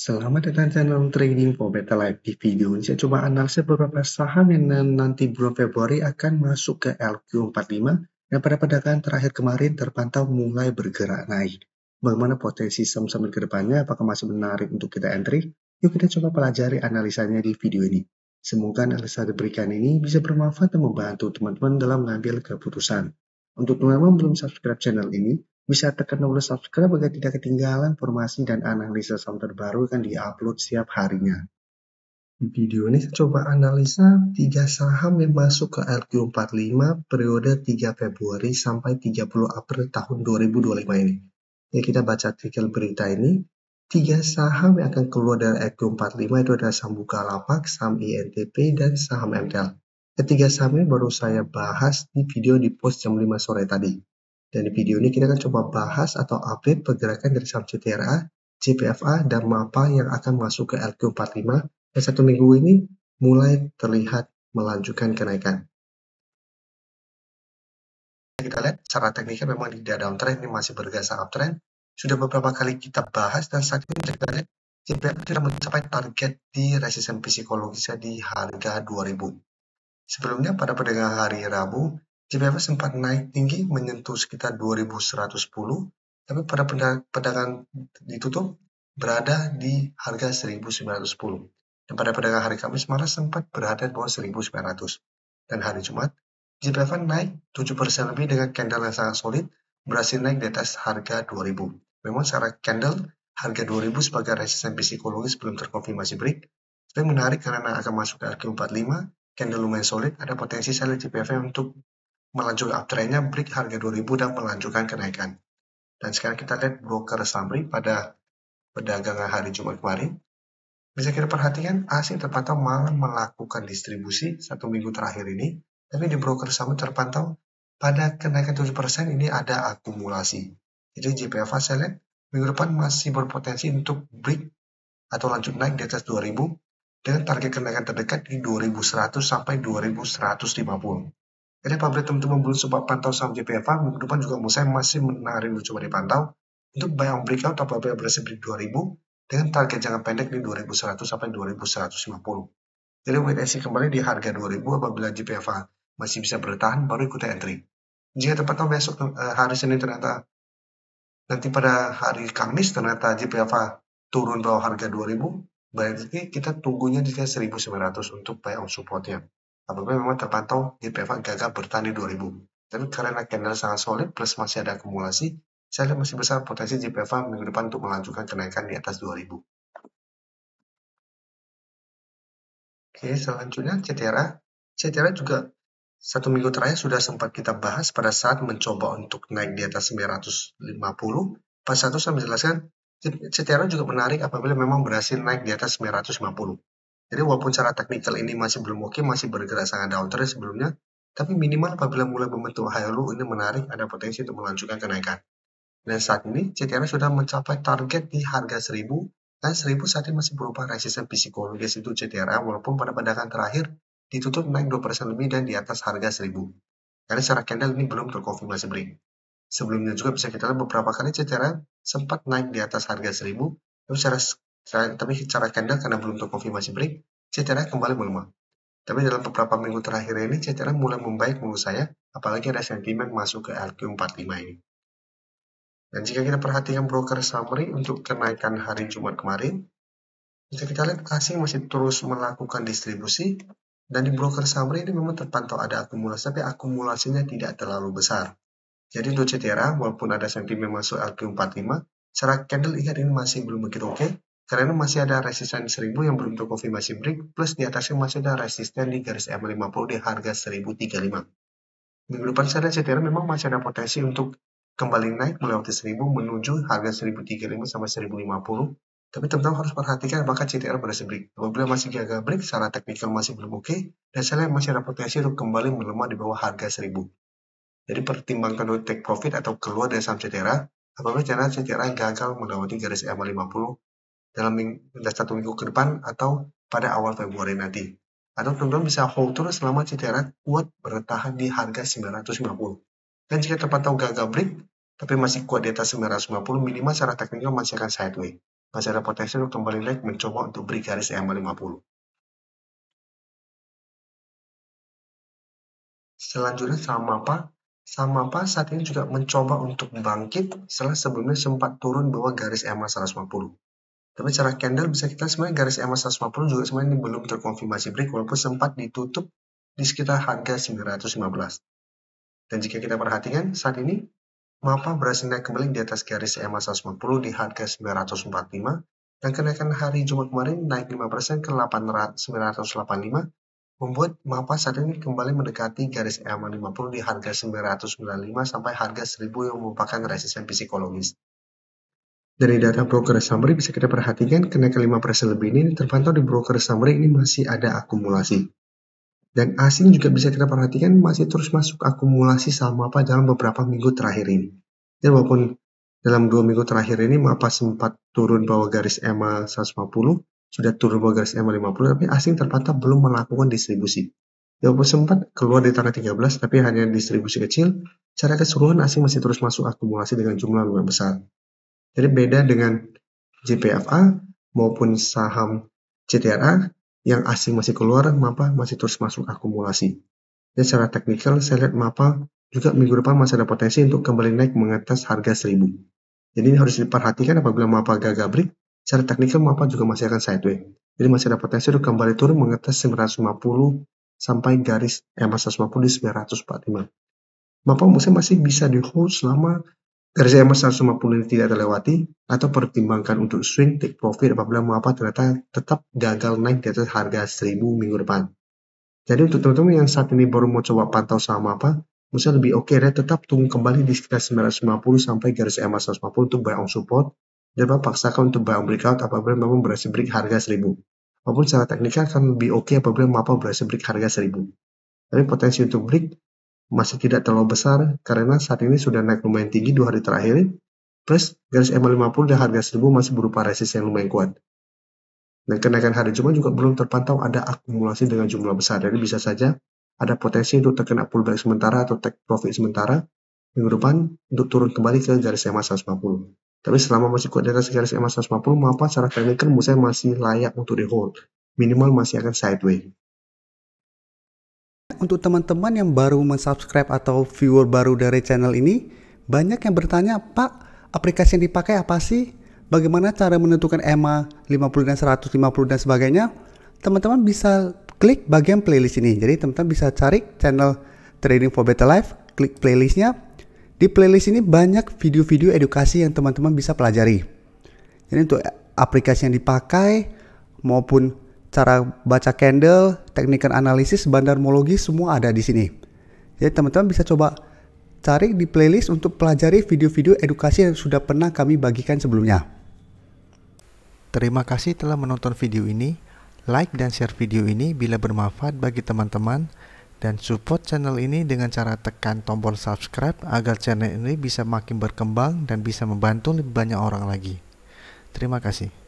Selamat datang di channel Trading for Better Life. Di video ini saya coba analisa beberapa saham yang nanti bulan Februari akan masuk ke LQ45 yang pada perdagangan terakhir kemarin terpantau mulai bergerak naik. Bagaimana potensi saham-saham ke depannya? Apakah masih menarik untuk kita entry? Yuk kita coba pelajari analisanya di video ini. Semoga analisa diberikan ini bisa bermanfaat dan membantu teman-teman dalam mengambil keputusan. Untuk teman-teman belum subscribe channel ini, bisa tekan tombol subscribe agar tidak ketinggalan informasi dan analisa saham terbaru yang diupload setiap harinya. Di video ini saya coba analisa 3 saham yang masuk ke LQ45 periode 3 Februari sampai 30 April tahun 2025 ini. Jadi kita baca artikel berita ini, 3 saham yang akan keluar dari LQ45 itu adalah saham Bukalapak, saham INTP, dan saham MTEL. Ketiga saham ini baru saya bahas di video di post jam 5 sore tadi. Dan di video ini kita akan coba bahas atau update pergerakan dari saham CTRA, JPFA, dan MAPA yang akan masuk ke LQ45 dan 1 minggu ini mulai terlihat melanjutkan kenaikan. Kita lihat secara teknikal memang tidak downtrend, ini masih bergeser uptrend. Sudah beberapa kali kita bahas dan saat ini kita lihat JPFA tidak mencapai target di resisten psikologisnya di harga 2000. Sebelumnya pada perdagangan hari Rabu, JPFA sempat naik tinggi menyentuh sekitar 2110, tapi pada perdagangan ditutup berada di harga 1910. Dan pada perdagangan hari Kamis malah sempat berada di bawah 1900. Dan hari Jumat, JPFA naik 7% lebih dengan candle yang sangat solid, berhasil naik di atas harga 2000. Memang secara candle, harga 2000 sebagai resisten psikologis belum terkonfirmasi break, tapi menarik karena akan masuk ke LQ45, candle lumayan solid, ada potensi saya lihat JPFA untuk melanjutkan uptrendnya, break harga 2000 dan melanjutkan kenaikan. Dan sekarang kita lihat broker summary pada perdagangan hari Jumat kemarin. Bisa kita perhatikan asing terpantau malah melakukan distribusi 1 minggu terakhir ini, tapi di broker summary terpantau pada kenaikan 7% ini ada akumulasi. Jadi JPFA saya lihat minggu depan masih berpotensi untuk break atau lanjut naik di atas 2000 dengan target kenaikan terdekat di 2100 sampai 2150. Jadi apabila teman-teman belum sempat pantau saham JPFA, minggu depan juga saya masih menarik untuk coba dipantau untuk buy on breakout apabila berhasil break 2000 dengan target jangka pendek di 2100 sampai 2150. Jadi wait and see kembali di harga 2000 apabila JPFA masih bisa bertahan baru ikuti entry. Jika terpantau besok hari Senin ternyata nanti pada hari Kamis ternyata JPFA turun bawah harga 2000, berarti kita tunggunya di 1900 untuk buy on supportnya. Apabila memang terpantau JPFA gagal bertahan di 2000. Tapi karena candle sangat solid plus masih ada akumulasi, saya lihat masih besar potensi JPFA minggu depan untuk melanjutkan kenaikan di atas 2000. Oke, selanjutnya CTRA juga 1 minggu terakhir sudah sempat kita bahas pada saat mencoba untuk naik di atas 950. Pas satu saya menjelaskan, CTRA juga menarik apabila memang berhasil naik di atas 950. Jadi walaupun secara teknikal ini masih belum oke, masih bergerak sangat downtrend sebelumnya, tapi minimal apabila mulai membentuk high low ini menarik, ada potensi untuk melanjutkan kenaikan. Dan saat ini CTRA sudah mencapai target di harga 1000, dan 1000 saat ini masih berupa resisten psikologis itu CTRA, walaupun pada perdagangan terakhir ditutup naik 2% lebih dan di atas harga 1000. Karena secara candle ini belum terkonfirmasi break. Sebelumnya juga bisa kita lihat beberapa kali CTRA sempat naik di atas harga 1000, tapi secara candle karena belum terkonfirmasi break, CTRA kembali melemah. Tapi dalam beberapa minggu terakhir ini, CTRA mulai membaik menurut saya, apalagi ada sentimen masuk ke LQ45 ini. Dan jika kita perhatikan broker summary untuk kenaikan hari Jumat kemarin, bisa kita lihat asing masih terus melakukan distribusi, dan di broker summary ini memang terpantau ada akumulasi, tapi akumulasinya tidak terlalu besar. Jadi untuk CTRA, walaupun ada sentimen masuk LQ45, secara candle ini masih belum begitu oke, karena masih ada resisten 1000 yang belum terkonfirmasi break, plus di atasnya masih ada resisten di garis EMA50 di harga 1035. Minggu depan saya lihat CTRA memang masih ada potensi untuk kembali naik melewati 1000 menuju harga 1035 sampai 1050. Tapi teman-teman harus perhatikan apakah CTRA berhasil break. Apabila masih gagal break, secara teknikal masih belum oke, dan saya lihat masih ada potensi untuk kembali melemah di bawah harga 1000. Jadi pertimbangkan untuk take profit atau keluar dari saham CTRA apabila CTRA gagal melewati garis EMA50 dalam 1 minggu ke depan atau pada awal Februari nanti. Atau teman-teman bisa hold terus selama CTRA kuat bertahan di harga 950. Dan jika terpantau gagal break, tapi masih kuat di atas 950, minimal secara teknikal masih akan sideways. masih ada potensi untuk kembali naik mencoba untuk break garis EMA 50. Selanjutnya saham MAPA saat ini juga mencoba untuk bangkit setelah sebelumnya sempat turun bawah garis EMA 150. Tapi secara candle bisa kita sebenarnya garis EMA 150 juga sebenarnya ini belum terkonfirmasi break walaupun sempat ditutup di sekitar harga 915. Dan jika kita perhatikan saat ini MAPA berhasil naik kembali di atas garis EMA 150 di harga 945 dan kenaikan hari Jumat kemarin naik 5% ke 985 membuat MAPA saat ini kembali mendekati garis EMA 50 di harga 995 sampai harga 1000 yang merupakan resisten psikologis. Dari data broker summary bisa kita perhatikan kenaikan 5% lebih ini terpantau di broker summary ini masih ada akumulasi. Dan asing juga bisa kita perhatikan masih terus masuk akumulasi saham MAPA dalam beberapa minggu terakhir ini. Dan walaupun dalam 2 minggu terakhir ini MAPA sempat turun bawah garis EMA 150, sudah turun bawah garis EMA 50, tapi asing terpantau belum melakukan distribusi. Walaupun sempat keluar di tanggal 13, tapi hanya distribusi kecil, secara keseluruhan asing masih terus masuk akumulasi dengan jumlah lumayan besar. Jadi beda dengan JPFA maupun saham CTRA, yang asing masih keluar, MAPA masih terus masuk akumulasi. Dan secara teknikal, saya lihat MAPA juga minggu depan masih ada potensi untuk kembali naik mengatas harga 1000. Jadi ini harus diperhatikan apabila MAPA gagal break, secara teknikal MAPA juga masih akan sideways. Jadi masih ada potensi untuk kembali turun mengatas 950 sampai garis EMA 150 di 945. MAPA masih bisa di hold selama garis EMA 150 ini tidak terlewati atau pertimbangkan untuk swing take profit apabila MAPA ternyata tetap gagal naik di atas harga 1000 minggu depan. Jadi untuk teman-teman yang saat ini baru mau coba pantau saham MAPA, mesti lebih oke ya tetap tunggu kembali di sekitar 950 sampai garis EMA 150 untuk buy on support dan paksakan untuk buy on breakout apabila memang berhasil break harga 1000. Walaupun secara teknikal akan lebih oke apabila MAPA berhasil break harga 1000. Tapi potensi untuk break masih tidak terlalu besar karena saat ini sudah naik lumayan tinggi 2 hari terakhir, plus garis EMA 50 dan harga 1000 masih berupa resisten yang lumayan kuat. Dan kenaikan hari Jumat juga belum terpantau ada akumulasi dengan jumlah besar, jadi bisa saja ada potensi untuk terkena pullback sementara atau take profit sementara minggu depan untuk turun kembali ke garis EMA 150. Tapi selama masih kuat di atas garis EMA 150, MAPA secara teknikal menurut saya masih layak untuk di hold, minimal masih akan sideways. Untuk teman-teman yang baru mensubscribe atau viewer baru dari channel ini, banyak yang bertanya, Pak, aplikasi yang dipakai apa sih? Bagaimana cara menentukan EMA 50 dan 150 dan sebagainya? Teman-teman bisa klik bagian playlist ini. Jadi teman-teman bisa cari channel Trading for Better Life, klik playlistnya. Di playlist ini banyak video-video edukasi yang teman-teman bisa pelajari. Jadi untuk aplikasi yang dipakai maupun cara baca candle, teknikal analisis, bandarmologi semua ada di sini. Jadi teman-teman bisa coba cari di playlist untuk pelajari video-video edukasi yang sudah pernah kami bagikan sebelumnya. Terima kasih telah menonton video ini. Like dan share video ini bila bermanfaat bagi teman-teman dan support channel ini dengan cara tekan tombol subscribe agar channel ini bisa makin berkembang dan bisa membantu lebih banyak orang lagi. Terima kasih.